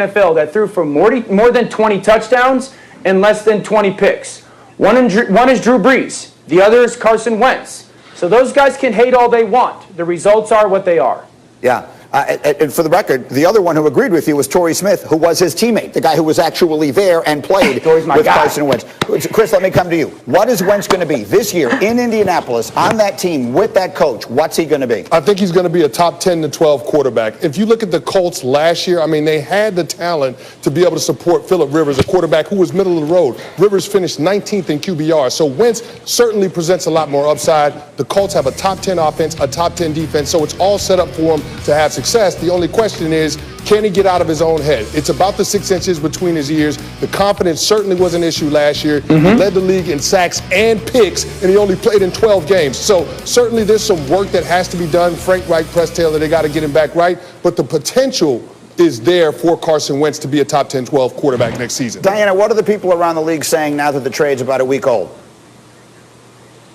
NFL that threw for more than 20 touchdowns and less than 20 picks. One is Drew Brees. The other is Carson Wentz. So those guys can hate all they want. The results are what they are. Yeah. And for the record, the other one who agreed with you was Torrey Smith, who was his teammate, the guy who was actually there and played with Carson Wentz. Chris, let me come to you. What is Wentz going to be this year in Indianapolis on that team with that coach? What's he going to be? I think he's going to be a top 10 to 12 quarterback. If you look at the Colts last year, I mean, they had the talent to be able to support Phillip Rivers, a quarterback who was middle of the road. Rivers finished 19th in QBR. So Wentz certainly presents a lot more upside. The Colts have a top 10 offense, a top 10 defense, so it's all set up for him to have success. The only question is, can he get out of his own head? It's about the 6 inches between his ears. The confidence certainly was an issue last year. He led the league in sacks and picks, and he only played in 12 games. So certainly there's some work that has to be done. Frank Reich, Press Taylor, they got to get him back right. But the potential is there for Carson Wentz to be a top 10, 12 quarterback next season. Diana, what are the people around the league saying now that the trade's about a week old?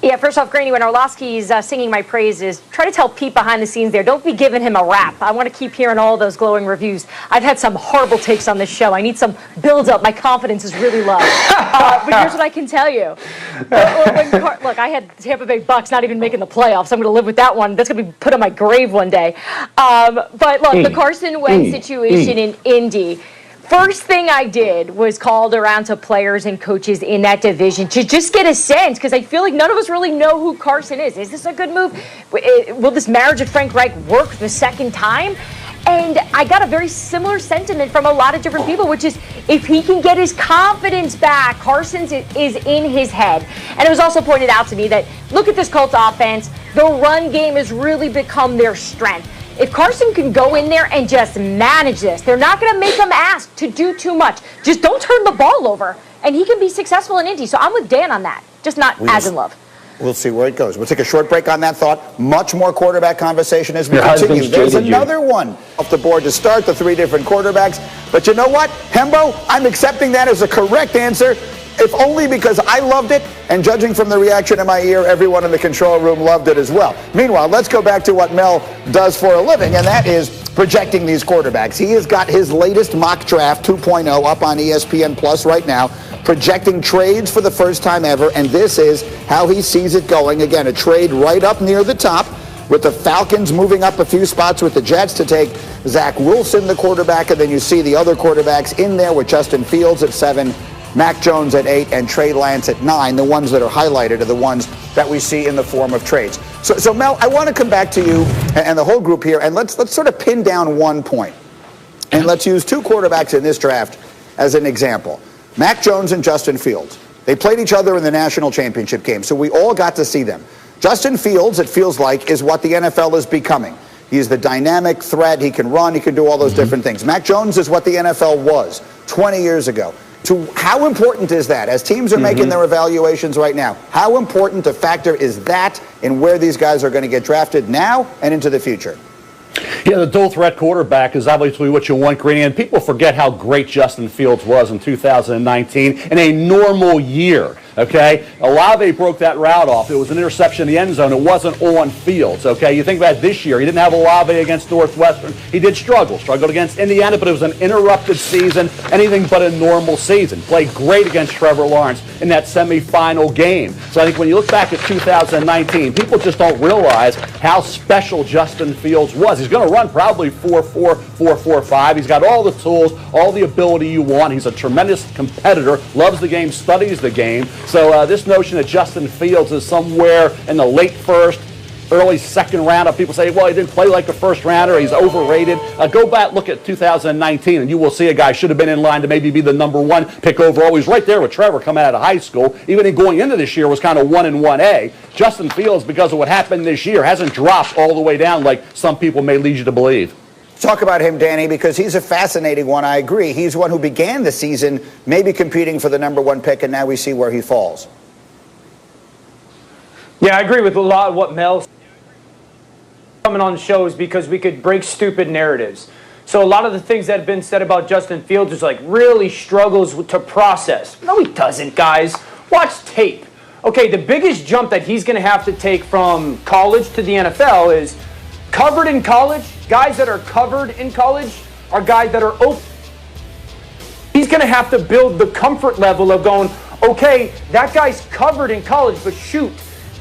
Yeah, first off, Granny, when Orlovsky's singing my praises, try to tell Pete behind the scenes there, don't be giving him a rap. I want to keep hearing all those glowing reviews. I've had some horrible takes on this show. I need some build-up. My confidence is really low. But here's what I can tell you. Look, I had Tampa Bay Bucks not even making the playoffs. I'm going to live with that one. That's going to be put on my grave one day. But look, the Carson Wentz situation in Indy, first thing I did was called around to players and coaches in that division to just get a sense, because I feel like none of us really know who Carson is. Is this a good move? Will this marriage of Frank Reich work the second time? And I got a very similar sentiment from a lot of different people, which is if he can get his confidence back, Carson's is in his head. And it was also pointed out to me that, look at this Colts offense, the run game has really become their strength. If Carson can go in there and just manage this, they're not going to make him ask to do too much. Just don't turn the ball over, and he can be successful in Indy. So I'm with Dan on that, just not as in love. We'll see where it goes. We'll take a short break on that thought. Much more quarterback conversation as we continue. There's another one off the board to start, the 3 different quarterbacks. But you know what, Hembo? I'm accepting that as a correct answer, if only because I loved it, and judging from the reaction in my ear, everyone in the control room loved it as well. Meanwhile, let's go back to what Mel does for a living, and that is projecting these quarterbacks. He has got his latest mock draft 2.0 up on ESPN Plus right now, projecting trades for the first time ever, and this is how he sees it going. Again, a trade right up near the top, with the Falcons moving up a few spots with the Jets to take Zach Wilson, the quarterback, and then you see the other quarterbacks in there with Justin Fields at 7, Mac Jones at 8, and Trey Lance at 9. The ones that are highlighted are the ones that we see in the form of trades. So Mel, I want to come back to you and the whole group here, and let's sort of pin down one point. And let's use 2 quarterbacks in this draft as an example. Mac Jones and Justin Fields. They played each other in the national championship game, so we all got to see them. Justin Fields, it feels like, is what the NFL is becoming. He's the dynamic threat. He can run. He can do all those different things. Mac Jones is what the NFL was 20 years ago. How important is that? As teams are making their evaluations right now, how important a factor is that in where these guys are going to get drafted now and into the future? Yeah, the dual threat quarterback is obviously what you want, Greeny, and people forget how great Justin Fields was in 2019 in a normal year. Okay, Olave broke that route off. It was an interception in the end zone. It wasn't on Fields. Okay, you think about this year. He didn't have Olave against Northwestern. He did struggled against Indiana, but it was an interrupted season, anything but a normal season. Played great against Trevor Lawrence in that semifinal game. So I think when you look back at 2019, people just don't realize how special Justin Fields was. He's going to run probably 4.4, 4.45. He's got all the tools, all the ability you want. He's a tremendous competitor, loves the game, studies the game. So this notion that Justin Fields is somewhere in the late first, early second round, people say, well, he didn't play like a first rounder, he's overrated. Go back, look at 2019, and you will see a guy should have been in line to maybe be the number 1 pick overall. He's right there with Trevor coming out of high school. Even going into this year was kind of 1 and 1A. Justin Fields, because of what happened this year, hasn't dropped all the way down like some people may lead you to believe. Talk about him, Danny, because he's a fascinating one. I agree. He's one who began the season maybe competing for the number 1 pick, and now we see where he falls. Yeah, I agree with a lot of what Mel coming on shows because we could break stupid narratives. So a lot of the things that have been said about Justin Fields is like really struggles to process. No, he doesn't, guys. Watch tape. Okay, the biggest jump that he's going to have to take from college to the NFL is covered in college. Guys that are covered in college are guys that are open. going to have to build the comfort level of going, okay, that guy's covered in college, but shoot,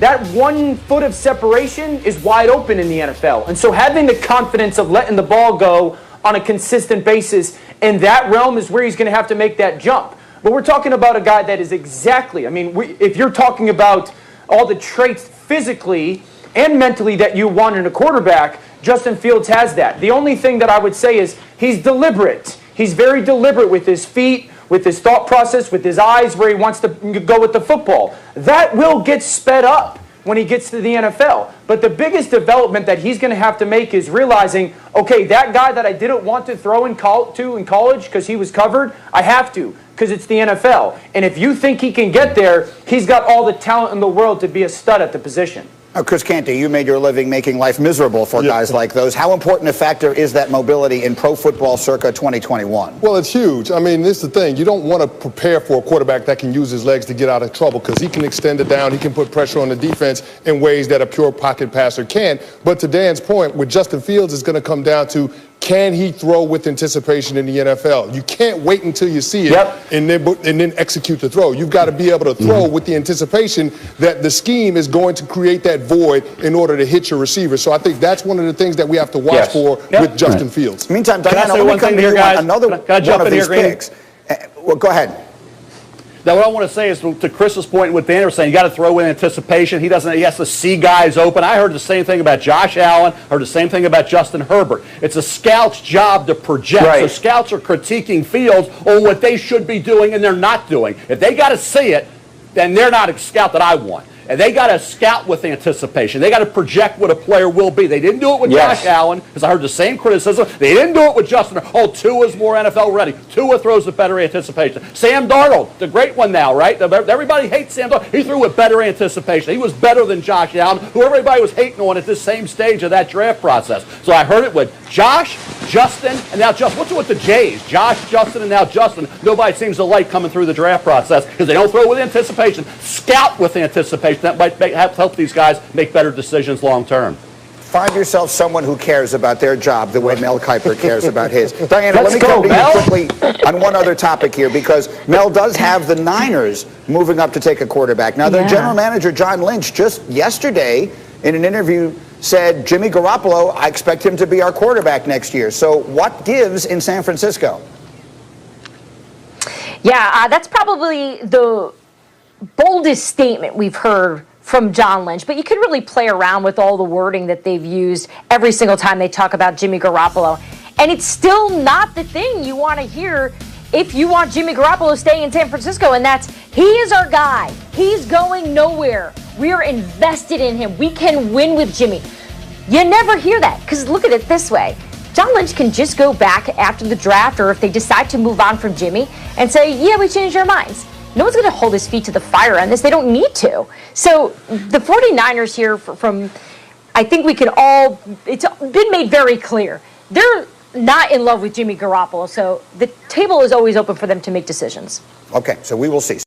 that 1 foot of separation is wide open in the NFL. And so having the confidence of letting the ball go on a consistent basis in that realm is where he's going to have to make that jump. But we're talking about a guy that is exactly, I mean, if you're talking about all the traits physically and mentally that you want in a quarterback, Justin Fields has that. The only thing that I would say is he's deliberate. He's very deliberate with his feet, with his thought process, with his eyes, where he wants to go with the football. That will get sped up when he gets to the NFL. But the biggest development that he's going to have to make is realizing, okay, that guy that I didn't want to throw in college because he was covered, I have to, because it's the NFL. And if you think he can get there, he's got all the talent in the world to be a stud at the position. Now, Chris Canty, you made your living making life miserable for guys like those. How important a factor is that mobility in pro football circa 2021? Well, it's huge. I mean, this is the thing. You don't want to prepare for a quarterback that can use his legs to get out of trouble because he can extend it down. He can put pressure on the defense in ways that a pure pocket passer can't. But to Dan's point, with Justin Fields, it's going to come down to, can he throw with anticipation in the NFL? You can't wait until you see it and then execute the throw. You've got to be able to throw with the anticipation that the scheme is going to create that void in order to hit your receiver. So I think that's one of the things that we have to watch for with Justin Fields. Meantime, Diana, let me come to you on another one of these picks. Well, go ahead. Now, what I want to say is, to Chris's point, what Dan was saying, you got to throw in anticipation. He has to see guys open. I heard the same thing about Josh Allen. Heard the same thing about Justin Herbert. It's a scout's job to project. Right. So scouts are critiquing Fields on what they should be doing and they're not doing. If they got to see it, then they're not a scout that I want. And they got to scout with anticipation. They got to project what a player will be. They didn't do it with Josh Allen, because I heard the same criticism. They didn't do it with Justin. Oh, Tua's more NFL ready. Tua throws with better anticipation. Sam Darnold, the great one now, right? Everybody hates Sam Darnold. He threw with better anticipation. He was better than Josh Allen, who everybody was hating on at this same stage of that draft process. So I heard it with Josh, Justin, and now Justin. What's it with the J's? Josh, Justin, and now Justin. Nobody seems to like coming through the draft process because they don't throw with anticipation. Scout with anticipation. That might help these guys make better decisions long term. Find yourself someone who cares about their job the way Mel Kiper cares about his. Diana, let me go, come to Mel. you quickly on one other topic here, because Mel does have the Niners moving up to take a quarterback. Now, their general manager, John Lynch, just yesterday in an interview said, Jimmy Garoppolo, I expect him to be our quarterback next year. So what gives in San Francisco? Yeah, that's probably the boldest statement we've heard from John Lynch, but you could really play around with all the wording that they've used every single time they talk about Jimmy Garoppolo. And it's still not the thing you want to hear if you want Jimmy Garoppolo staying in San Francisco, and that's, he is our guy. He's going nowhere. We are invested in him. We can win with Jimmy. You never hear that, because look at it this way. John Lynch can just go back after the draft, or if they decide to move on from Jimmy, and say, yeah, we changed our minds. No one's going to hold his feet to the fire on this. They don't need to. So the 49ers here, from I think we can all, it's been made very clear, they're not in love with Jimmy Garoppolo. So the table is always open for them to make decisions. Okay, so we will see.